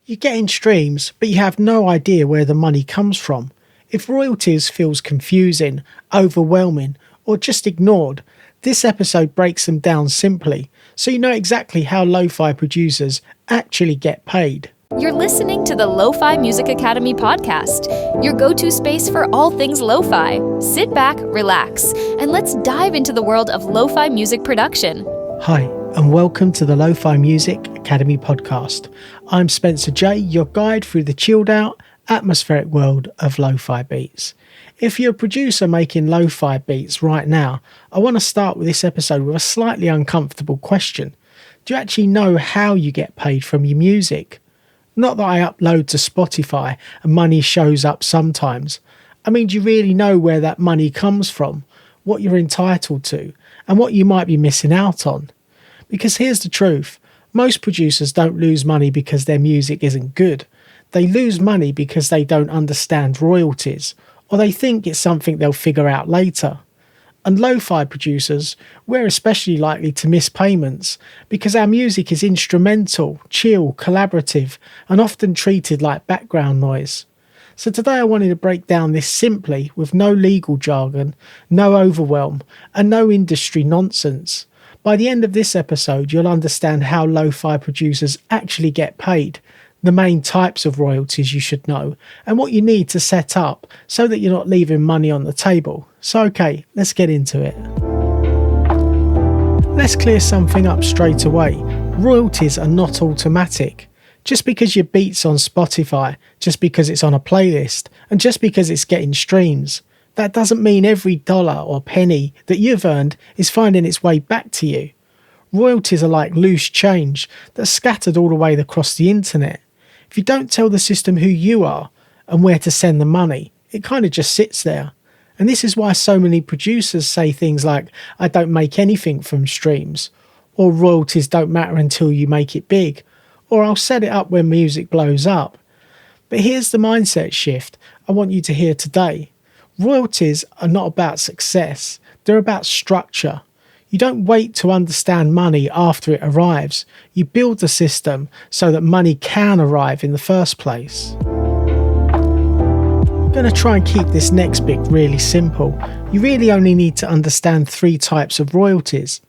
You're getting streams, but you have no idea where the money comes from. If royalties feels confusing, overwhelming, or just ignored, this episode breaks them down simply, so you know exactly how lo-fi producers actually get paid. You're listening to the Lofi Music Academy podcast, your go-to space for all things lo-fi. Sit back, relax, and let's dive into the world of lo-fi music production. Hi, and welcome to the Lofi Music Academy podcast. I'm Spencer J, your guide through the chilled out, atmospheric world of lo-fi beats. If you're a producer making lo-fi beats right now, I want to start with this episode with a slightly uncomfortable question. Do you actually know how you get paid from your music? Not that I upload to Spotify and money shows up sometimes. I mean, do you really know where that money comes from, what you're entitled to, and what you might be missing out on? Because here's the truth, most producers don't lose money because their music isn't good. They lose money because they don't understand royalties, or they think it's something they'll figure out later. And lo-fi producers, we're especially likely to miss payments because our music is instrumental, chill, collaborative, and often treated like background noise. So today I wanted to break down this simply with no legal jargon, no overwhelm, and no industry nonsense. By the end of this episode, you'll understand how lo-fi producers actually get paid, the main types of royalties you should know, and what you need to set up so that you're not leaving money on the table. So okay, let's get into it. Let's clear something up straight away. Royalties are not automatic. Just because your beat's on Spotify, just because it's on a playlist, and just because it's getting streams, that doesn't mean every dollar or penny that you've earned is finding its way back to you. Royalties are like loose change that's scattered all the way across the internet. If you don't tell the system who you are and where to send the money, it kind of just sits there. And this is why so many producers say things like, I don't make anything from streams, or royalties don't matter until you make it big, or I'll set it up when music blows up. But here's the mindset shift I want you to hear today. Royalties are not about success, they're about structure. You don't wait to understand money after it arrives. You build the system so that money can arrive in the first place. I'm going to try and keep this next bit really simple. You really only need to understand 3 types of royalties.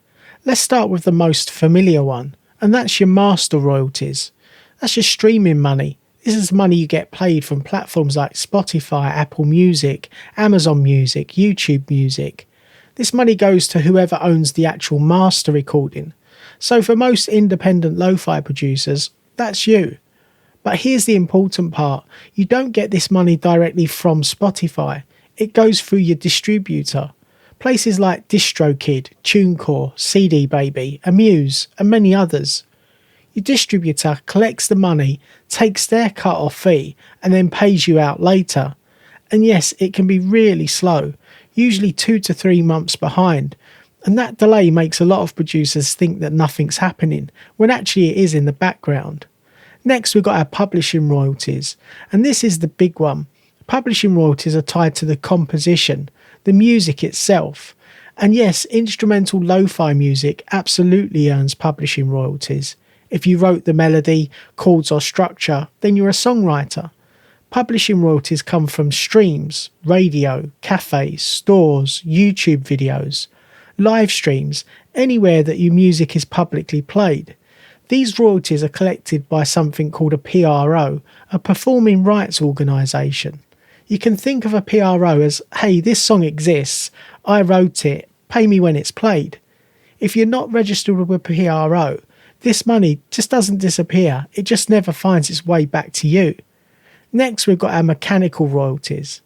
Let's start with the most familiar one, and that's your master royalties. That's your streaming money. This is money you get paid from platforms like Spotify, Apple Music, Amazon Music, YouTube Music. This money goes to whoever owns the actual master recording. So for most independent lo-fi producers, that's you. But here's the important part. You don't get this money directly from Spotify. It goes through your distributor. Places like DistroKid, TuneCore, CD Baby, Amuse, and many others. Your distributor collects the money, takes their cut-off fee, and then pays you out later. And yes, it can be really slow, usually 2 to 3 months behind. And that delay makes a lot of producers think that nothing's happening, when actually it is in the background. Next, we've got our publishing royalties. And this is the big one. Publishing royalties are tied to the composition, the music itself. And yes, instrumental lo-fi music absolutely earns publishing royalties. If you wrote the melody, chords or structure, then you're a songwriter. Publishing royalties come from streams, radio, cafes, stores, YouTube videos, live streams, anywhere that your music is publicly played. These royalties are collected by something called a PRO, a performing rights organisation. You can think of a PRO as, hey, this song exists, I wrote it, pay me when it's played. If you're not registered with a PRO, this money just doesn't disappear, it just never finds its way back to you. Next, we've got our mechanical royalties.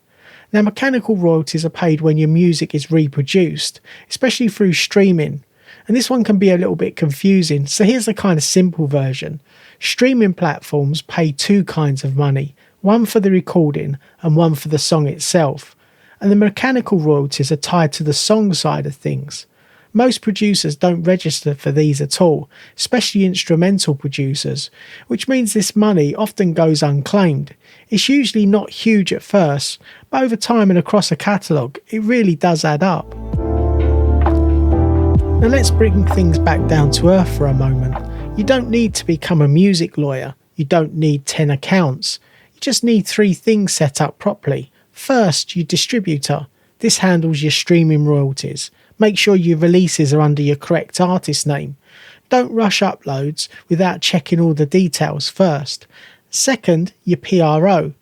Now, mechanical royalties are paid when your music is reproduced, especially through streaming. And this one can be a little bit confusing, so here's the kind of simple version. Streaming platforms pay 2 kinds of money, one for the recording and one for the song itself. And the mechanical royalties are tied to the song side of things. Most producers don't register for these at all, especially instrumental producers, which means this money often goes unclaimed. It's usually not huge at first, but over time and across a catalogue, it really does add up. Now let's bring things back down to earth for a moment. You don't need to become a music lawyer. You don't need 10 accounts. You just need 3 things set up properly. First, your distributor. This handles your streaming royalties. Make sure your releases are under your correct artist name. Don't rush uploads without checking all the details first. Second, your PRO.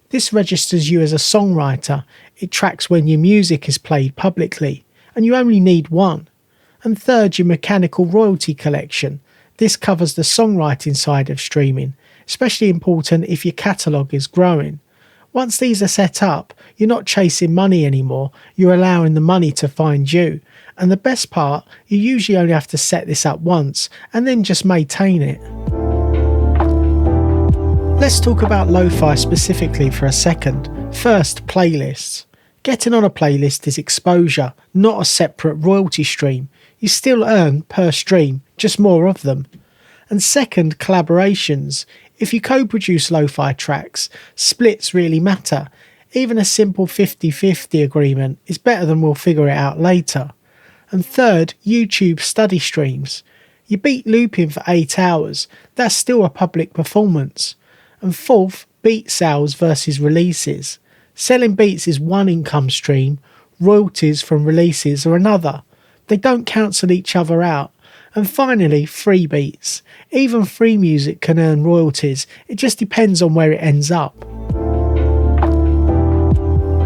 This registers you as a songwriter. It tracks when your music is played publicly, and you only need 1. And third, your mechanical royalty collection. This covers the songwriting side of streaming, especially important if your catalogue is growing. Once these are set up, you're not chasing money anymore, you're allowing the money to find you. And the best part, you usually only have to set this up once and then just maintain it. Let's talk about lo-fi specifically for a second. First, playlists. Getting on a playlist is exposure, not a separate royalty stream. You still earn per stream, just more of them. And second, collaborations. If you co-produce lo-fi tracks, splits really matter. Even a simple 50-50 agreement is better than we'll figure it out later. And third, YouTube study streams. You beat looping for 8 hours, that's still a public performance. And fourth, beat sales versus releases. Selling beats is one income stream, royalties from releases are another. They don't cancel each other out. And finally, free beats. Even free music can earn royalties, it just depends on where it ends up.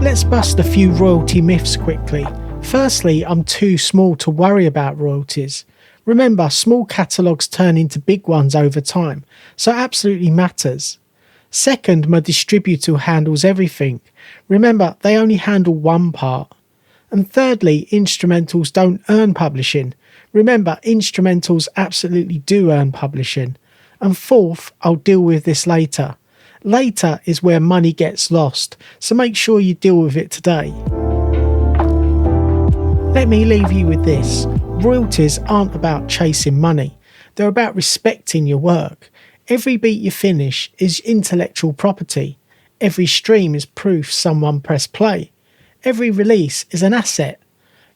Let's bust a few royalty myths quickly. Firstly, I'm too small to worry about royalties. Remember, small catalogues turn into big ones over time, so it absolutely matters. Second, my distributor handles everything. Remember, they only handle one part. And thirdly, instrumentals don't earn publishing. Remember, instrumentals absolutely do earn publishing. And fourth, I'll deal with this later. Later is where money gets lost, so make sure you deal with it today. Let me leave you with this. Royalties aren't about chasing money. They're about respecting your work. Every beat you finish is intellectual property. Every stream is proof someone pressed play. Every release is an asset.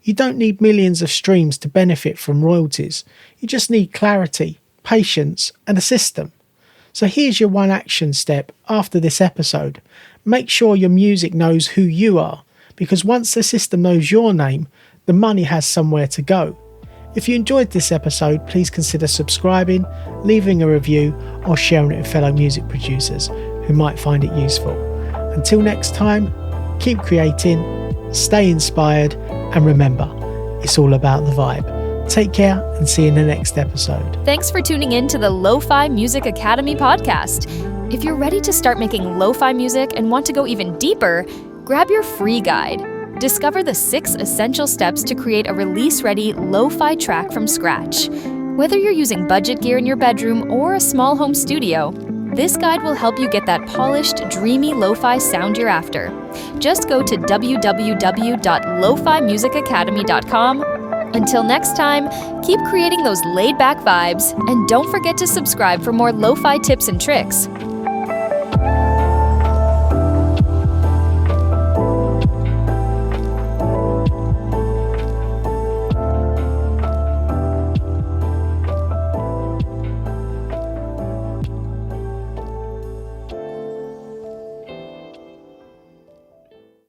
You don't need millions of streams to benefit from royalties. You just need clarity, patience, and a system. So here's your one action step after this episode. Make sure your music knows who you are, because once the system knows your name, the money has somewhere to go. If you enjoyed this episode, please consider subscribing, leaving a review, or sharing it with fellow music producers who might find it useful. Until next time, keep creating, stay inspired, and remember, it's all about the vibe. Take care and see you in the next episode. Thanks for tuning in to the Lofi Music Academy podcast. If you're ready to start making lo-fi music and want to go even deeper, grab your free guide. Discover the 6 essential steps to create a release-ready lo-fi track from scratch. Whether you're using budget gear in your bedroom or a small home studio, this guide will help you get that polished, dreamy lo-fi sound you're after. Just go to www.lofimusicacademy.com. Until next time, keep creating those laid-back vibes, and don't forget to subscribe for more lo-fi tips and tricks.